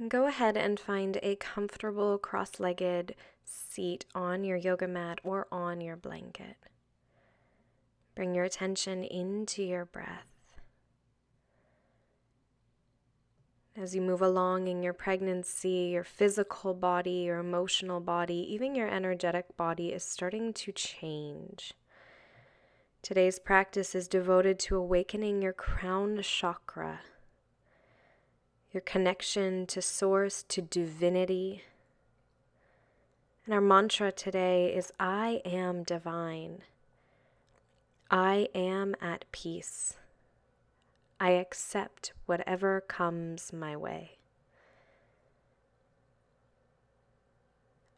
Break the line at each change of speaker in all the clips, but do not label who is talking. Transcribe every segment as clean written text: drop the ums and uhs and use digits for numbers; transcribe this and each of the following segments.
Go ahead and find a comfortable cross-legged seat on your yoga mat or on your blanket. Bring your attention into your breath. As you move along in your pregnancy, your physical body, your emotional body, even your energetic body is starting to change. Today's practice is devoted to awakening your crown chakra, your connection to source, to divinity. And our mantra today is, I am divine. I am at peace. I accept whatever comes my way.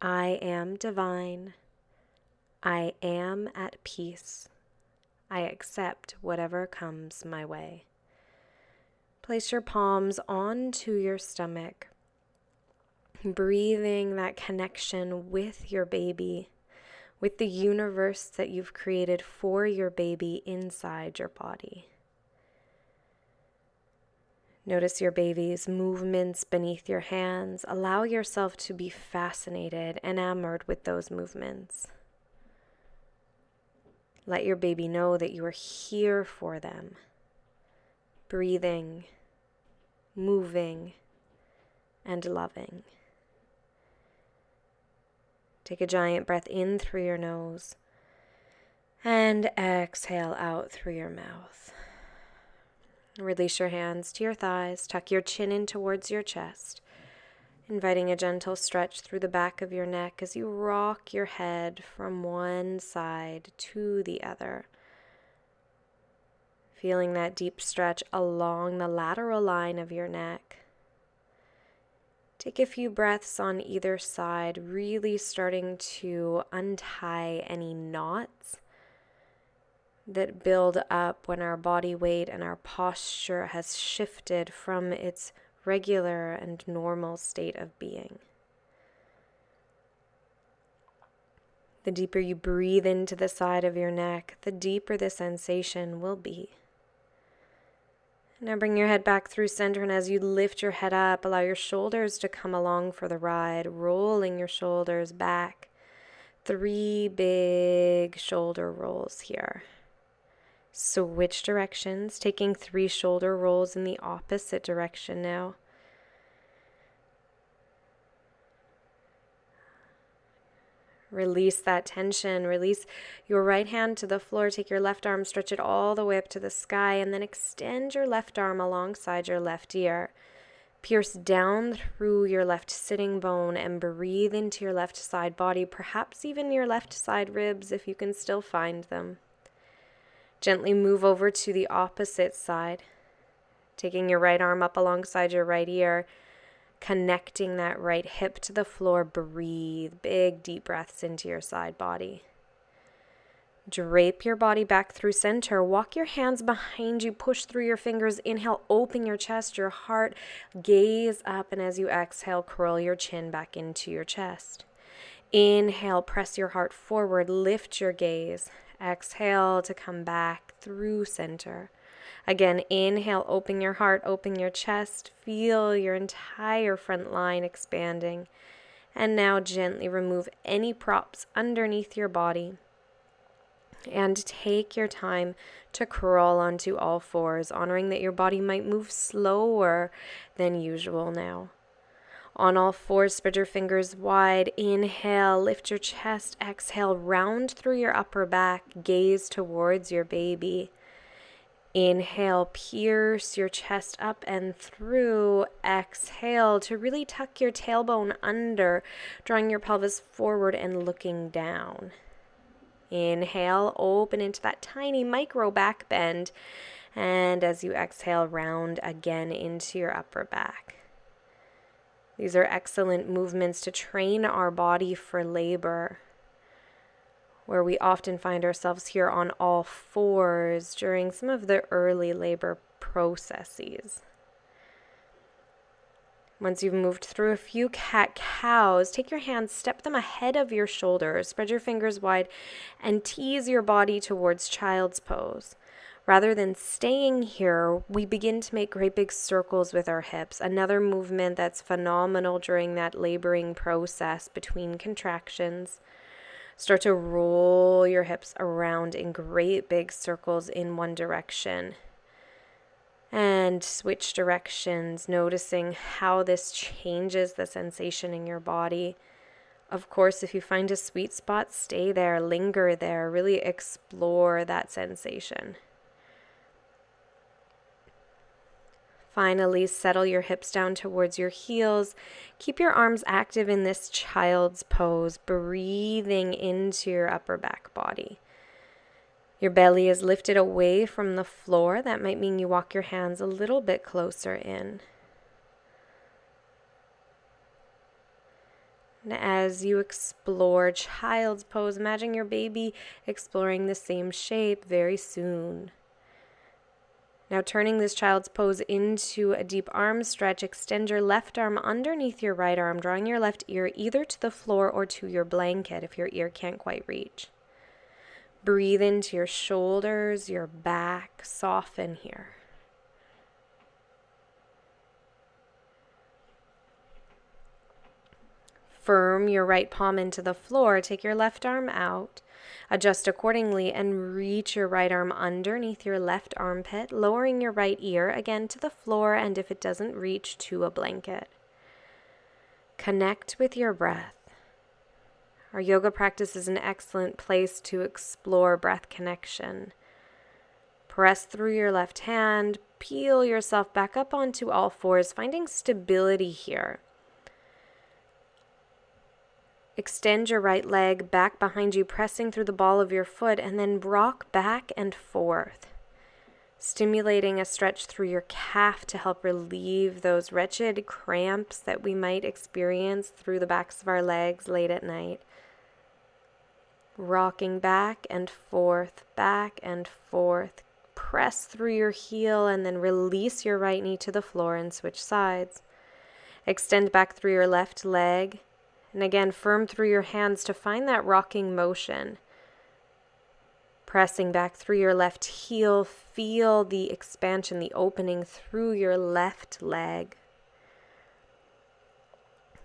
I am divine. I am at peace. I accept whatever comes my way. Place your palms onto your stomach, breathing that connection with your baby, with the universe that you've created for your baby inside your body. Notice your baby's movements beneath your hands. Allow yourself to be fascinated, enamored with those movements. Let your baby know that you are here for them, breathing, moving, and loving. Take a giant breath in through your nose and exhale out through your mouth. Release your hands to your thighs, tuck your chin in towards your chest, inviting a gentle stretch through the back of your neck as you rock your head from one side to the other. Feeling that deep stretch along the lateral line of your neck. Take a few breaths on either side, really starting to untie any knots that build up when our body weight and our posture has shifted from its regular and normal state of being. The deeper you breathe into the side of your neck, the deeper the sensation will be. Now bring your head back through center, and as you lift your head up, allow your shoulders to come along for the ride, rolling your shoulders back. 3 big shoulder rolls here. Switch directions, taking 3 shoulder rolls in the opposite direction now. Release that tension. Release your right hand to the floor. Take your left arm, stretch it all the way up to the sky, and then extend your left arm alongside your left ear. Pierce down through your left sitting bone and breathe into your left side body, perhaps even your left side ribs if you can still find them. Gently move over to the opposite side, taking your right arm up alongside your right ear, connecting that right hip to the floor. Breathe big, deep breaths into your side body. Drape your body back through center. Walk your hands behind you. Push through your fingers. Inhale, open your chest, your heart. Gaze up, and as you exhale, curl your chin back into your chest. Inhale, press your heart forward. Lift your gaze. Exhale to come back through center. Again, inhale, open your heart, open your chest. Feel your entire front line expanding. And now gently remove any props underneath your body. And take your time to crawl onto all fours, honoring that your body might move slower than usual now. On all fours, spread your fingers wide. Inhale, lift your chest. Exhale, round through your upper back. Gaze towards your baby. Inhale, pierce your chest up and through. Exhale to really tuck your tailbone under, drawing your pelvis forward and looking down. Inhale, open into that tiny micro back bend. And as you exhale, round again into your upper back. These are excellent movements to train our body for labor, where we often find ourselves here on all fours during some of the early labor processes. Once you've moved through a few cat-cows, take your hands, step them ahead of your shoulders, spread your fingers wide, and tease your body towards child's pose. Rather than staying here, we begin to make great big circles with our hips. Another movement that's phenomenal during that laboring process between contractions. Start to roll your hips around in great big circles in one direction. And switch directions, noticing how this changes the sensation in your body. Of course, if you find a sweet spot, stay there, linger there, really explore that sensation. Finally, settle your hips down towards your heels. Keep your arms active in this child's pose, breathing into your upper back body. Your belly is lifted away from the floor. That might mean you walk your hands a little bit closer in. And as you explore child's pose, imagine your baby exploring the same shape very soon. Now turning this child's pose into a deep arm stretch, extend your left arm underneath your right arm, drawing your left ear either to the floor or to your blanket if your ear can't quite reach. Breathe into your shoulders, your back, soften here. Firm your right palm into the floor, take your left arm out, adjust accordingly, and reach your right arm underneath your left armpit, lowering your right ear again to the floor, and if it doesn't reach, to a blanket. Connect with your breath. Our yoga practice is an excellent place to explore breath connection. Press through your left hand, peel yourself back up onto all fours, finding stability here. Extend your right leg back behind you, pressing through the ball of your foot, and then rock back and forth, stimulating a stretch through your calf to help relieve those wretched cramps that we might experience through the backs of our legs late at night. Rocking back and forth, press through your heel and then release your right knee to the floor and switch sides. Extend back through your left leg. And again, firm through your hands to find that rocking motion. Pressing back through your left heel, feel the expansion, the opening through your left leg.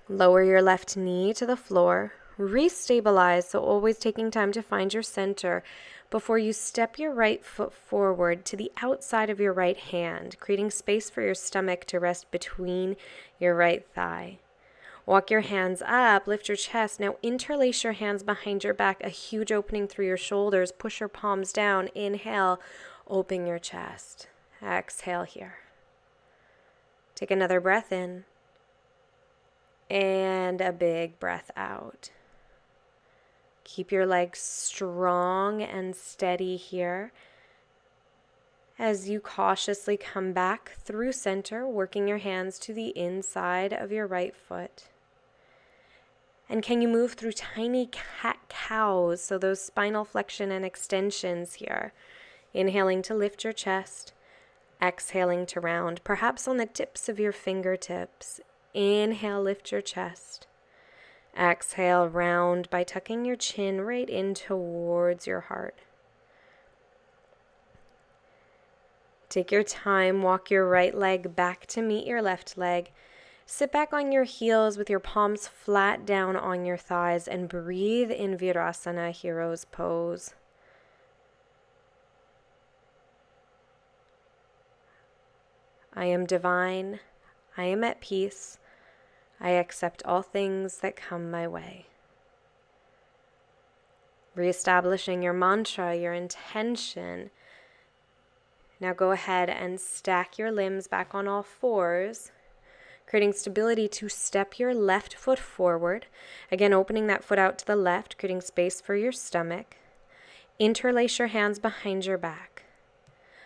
Lower your left knee to the floor. Restabilize, so always taking time to find your center before you step your right foot forward to the outside of your right hand, creating space for your stomach to rest between your right thigh. Walk your hands up, lift your chest. Now interlace your hands behind your back, a huge opening through your shoulders. Push your palms down. Inhale, open your chest. Exhale here. Take another breath in. And a big breath out. Keep your legs strong and steady here as you cautiously come back through center, working your hands to the inside of your right foot. And can you move through tiny cat-cows, so those spinal flexion and extensions here. Inhaling to lift your chest, exhaling to round, perhaps on the tips of your fingertips. Inhale, lift your chest. Exhale, round by tucking your chin right in towards your heart. Take your time, walk your right leg back to meet your left leg. Sit back on your heels with your palms flat down on your thighs and breathe in Virasana, Hero's Pose. I am divine. I am at peace. I accept all things that come my way. Reestablishing your mantra, your intention. Now go ahead and stack your limbs back on all fours, creating stability to step your left foot forward. Again, opening that foot out to the left, creating space for your stomach. Interlace your hands behind your back.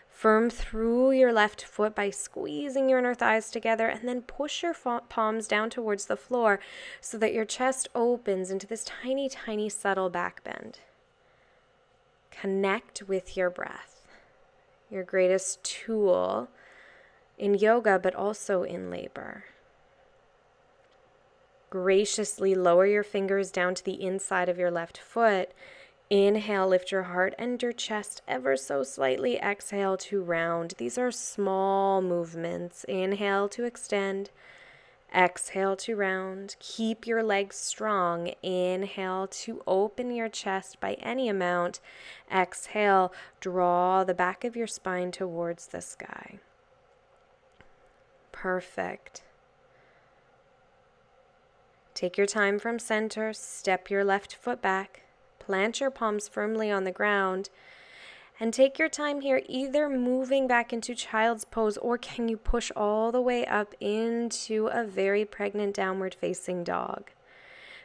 Firm through your left foot by squeezing your inner thighs together, and then push your palms down towards the floor so that your chest opens into this tiny, tiny, subtle back bend. Connect with your breath, your greatest tool in yoga, but also in labor. Graciously lower your fingers down to the inside of your left foot, Inhale, lift your heart and your chest ever so slightly. Exhale to round. These are small movements. Inhale to extend. Exhale to round. Keep your legs strong. Inhale to open your chest by any amount. Exhale, draw the back of your spine towards the sky. Perfect. Take your time from center. Step your left foot back. Plant your palms firmly on the ground. And take your time here, either moving back into child's pose, or can you push all the way up into a very pregnant downward facing dog.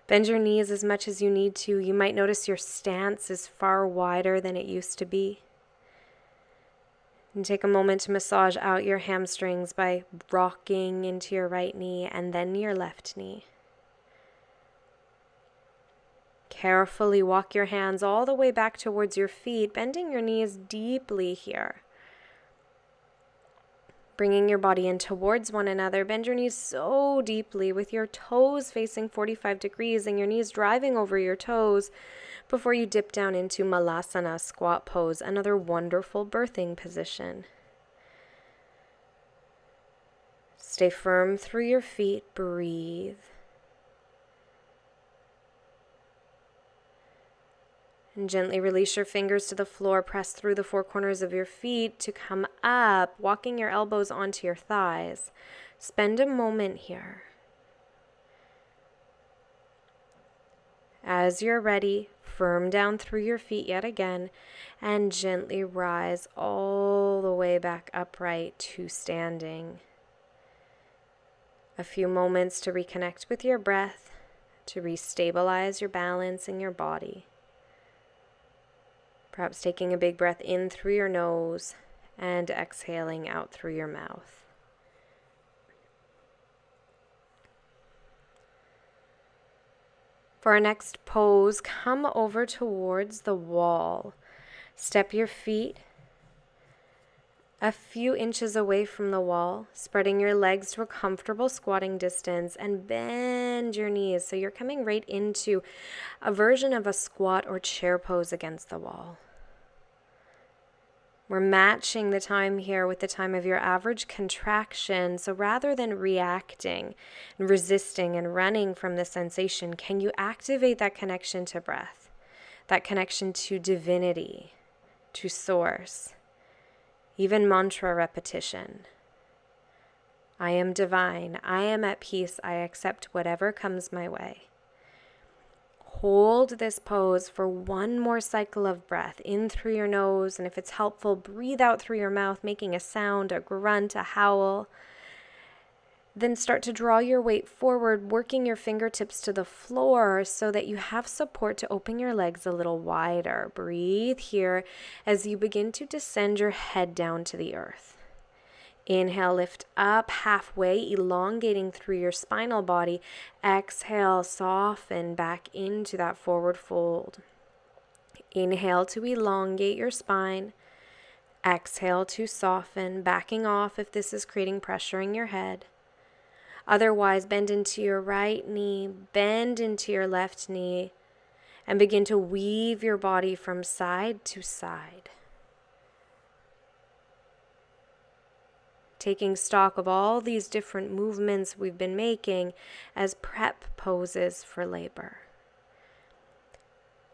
Bend your knees as much as you need to. You might notice your stance is far wider than it used to be. And take a moment to massage out your hamstrings by rocking into your right knee and then your left knee. Carefully walk your hands all the way back towards your feet, bending your knees deeply here. Bringing your body in towards one another. Bend your knees so deeply with your toes facing 45 degrees and your knees driving over your toes before you dip down into Malasana, squat pose, another wonderful birthing position. Stay firm through your feet. Breathe. And gently release your fingers to the floor. Press through the four corners of your feet to come up, walking your elbows onto your thighs. Spend a moment here. As you're ready, firm down through your feet yet again, and gently rise all the way back upright to standing. A few moments to reconnect with your breath, to restabilize your balance in your body. Perhaps taking a big breath in through your nose and exhaling out through your mouth. For our next pose, come over towards the wall. Step your feet a few inches away from the wall, spreading your legs to a comfortable squatting distance, and bend your knees so you're coming right into a version of a squat or chair pose against the wall. We're matching the time here with the time of your average contraction, so rather than reacting and resisting and running from the sensation, can you activate that connection to breath, that connection to divinity, to source? Even mantra repetition. I am divine. I am at peace. I accept whatever comes my way. Hold this pose for one more cycle of breath in through your nose, and if it's helpful, breathe out through your mouth, making a sound, a grunt, a howl. Then start to draw your weight forward, working your fingertips to the floor so that you have support to open your legs a little wider. Breathe here as you begin to descend your head down to the earth. Inhale, lift up halfway, elongating through your spinal body. Exhale, soften back into that forward fold. Inhale to elongate your spine. Exhale to soften, backing off if this is creating pressure in your head. Otherwise, bend into your right knee, bend into your left knee, and begin to weave your body from side to side. Taking stock of all these different movements we've been making as prep poses for labor.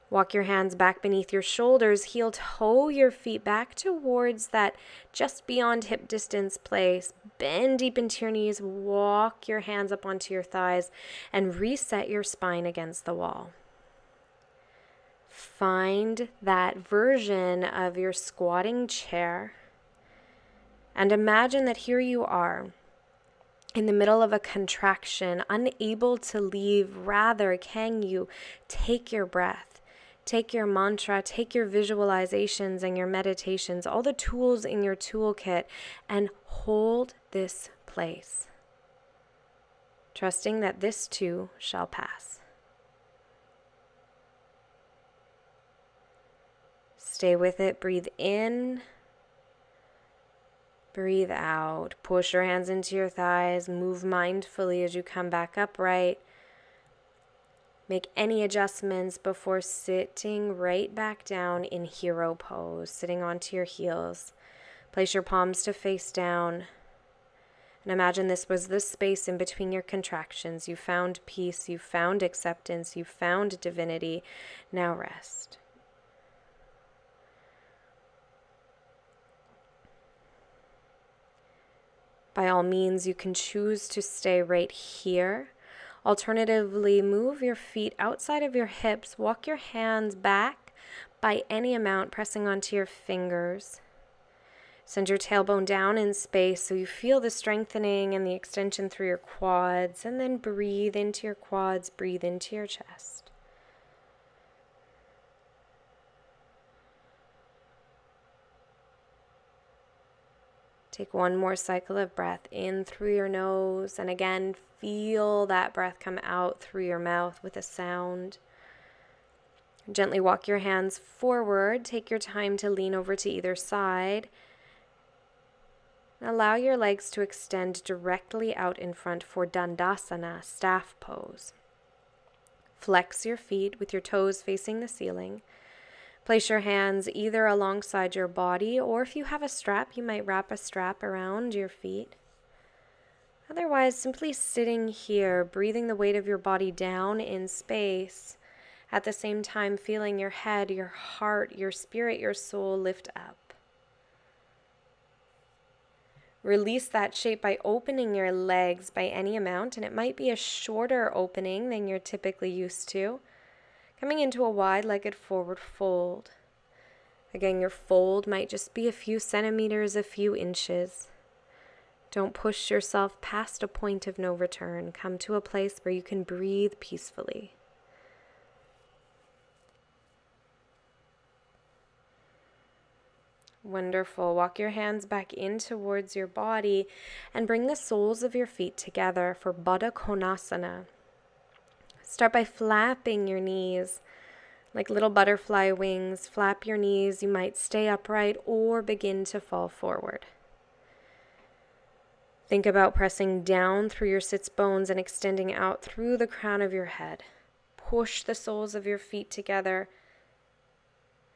Walk your hands back beneath your shoulders, heel toe your feet back towards that just beyond hip distance place. Bend deep into your knees, walk your hands up onto your thighs, and reset your spine against the wall. Find that version of your squatting chair, and imagine that here you are in the middle of a contraction, unable to leave. Rather, can you take your breath? Take your mantra, take your visualizations and your meditations, all the tools in your toolkit, and hold this place, trusting that this too shall pass. Stay with it. Breathe in. Breathe out. Push your hands into your thighs. Move mindfully as you come back upright. Make any adjustments before sitting right back down in hero pose, sitting onto your heels. Place your palms to face down. And imagine this was the space in between your contractions. You found peace, you found acceptance, you found divinity. Now rest. By all means, you can choose to stay right here. Alternatively, move your feet outside of your hips. Walk your hands back by any amount, pressing onto your fingers. Send your tailbone down in space so you feel the strengthening and the extension through your quads. And then breathe into your quads, breathe into your chest. Take one more cycle of breath in through your nose, and again, feel that breath come out through your mouth with a sound. Gently walk your hands forward. Take your time to lean over to either side. Allow your legs to extend directly out in front for Dandasana, staff pose. Flex your feet with your toes facing the ceiling. Place your hands either alongside your body, or if you have a strap, you might wrap a strap around your feet. Otherwise, simply sitting here, breathing the weight of your body down in space, at the same time feeling your head, your heart, your spirit, your soul lift up. Release that shape by opening your legs by any amount, and it might be a shorter opening than you're typically used to. Coming into a wide-legged forward fold. Again, your fold might just be a few centimeters, a few inches. Don't push yourself past a point of no return. Come to a place where you can breathe peacefully. Wonderful. Walk your hands back in towards your body and bring the soles of your feet together for Baddha Konasana. Start by flapping your knees like little butterfly wings. Flap your knees. You might stay upright or begin to fall forward. Think about pressing down through your sits bones and extending out through the crown of your head. Push the soles of your feet together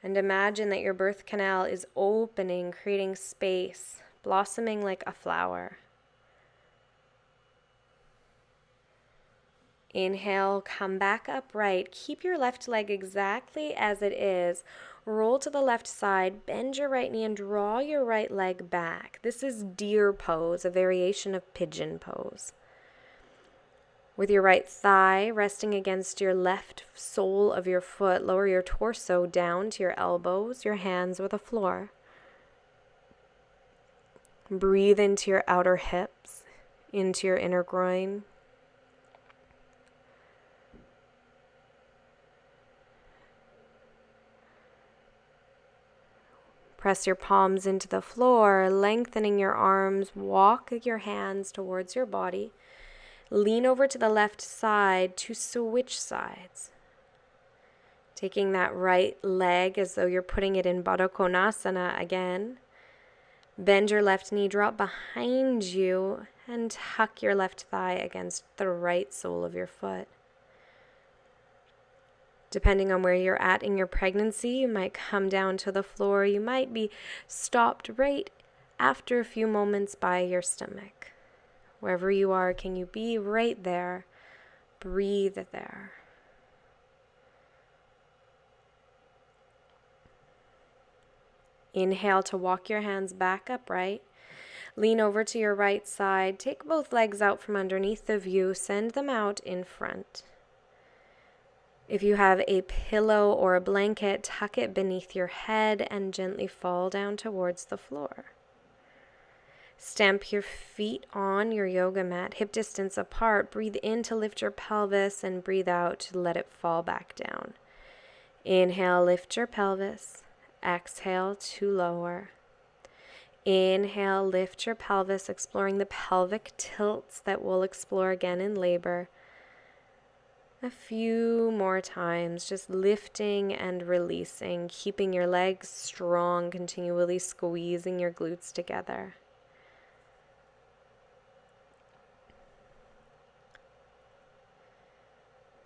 and imagine that your birth canal is opening, creating space, blossoming like a flower. Inhale, come back upright. Keep your left leg exactly as it is. Roll to the left side, bend your right knee and draw your right leg back. This is deer pose, a variation of pigeon pose. With your right thigh resting against your left sole of your foot, lower your torso down to your elbows, your hands with the floor. Breathe into your outer hips, into your inner groin. Press your palms into the floor, lengthening your arms. Walk your hands towards your body. Lean over to the left side to switch sides. Taking that right leg as though you're putting it in Baddha Konasana again. Bend your left knee, drop behind you, and tuck your left thigh against the right sole of your foot. Depending on where you're at in your pregnancy, you might come down to the floor. You might be stopped right after a few moments by your stomach. Wherever you are, can you be right there? Breathe there. Inhale to walk your hands back upright. Lean over to your right side. Take both legs out from underneath of you. Send them out in front. If you have a pillow or a blanket, tuck it beneath your head and gently fall down towards the floor. Stamp your feet on your yoga mat, hip distance apart. Breathe in to lift your pelvis and breathe out to let it fall back down. Inhale, lift your pelvis. Exhale to lower. Inhale, lift your pelvis, exploring the pelvic tilts that we'll explore again in labor. A few more times, just lifting and releasing, keeping your legs strong, continually squeezing your glutes together.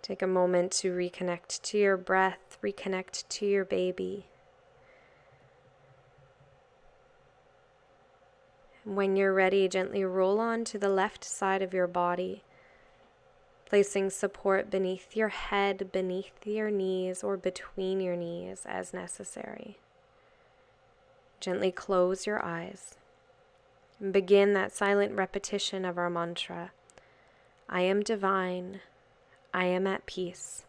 Take a moment to reconnect to your breath, reconnect to your baby. When you're ready, gently roll onto the left side of your body, placing support beneath your head, beneath your knees, or between your knees as necessary. Gently close your eyes and begin that silent repetition of our mantra. I am divine. I am at peace.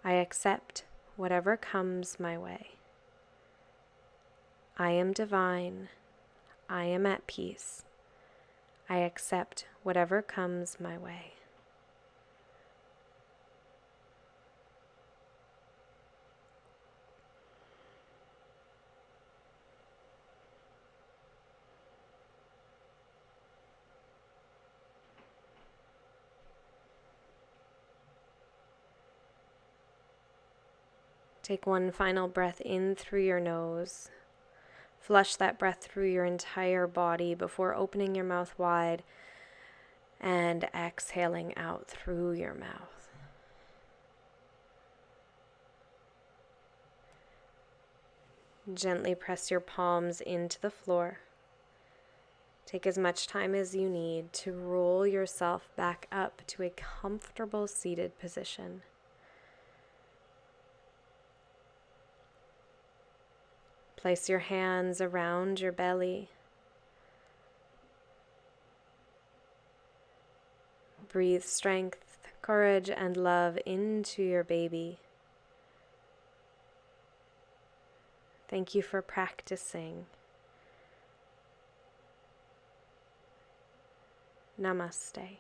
I accept whatever comes my way. I am divine. I am at peace. I accept whatever comes my way. Take one final breath in through your nose. Flush that breath through your entire body before opening your mouth wide and exhaling out through your mouth. Gently press your palms into the floor. Take as much time as you need to roll yourself back up to a comfortable seated position. Place your hands around your belly. Breathe strength, courage, and love into your baby. Thank you for practicing. Namaste.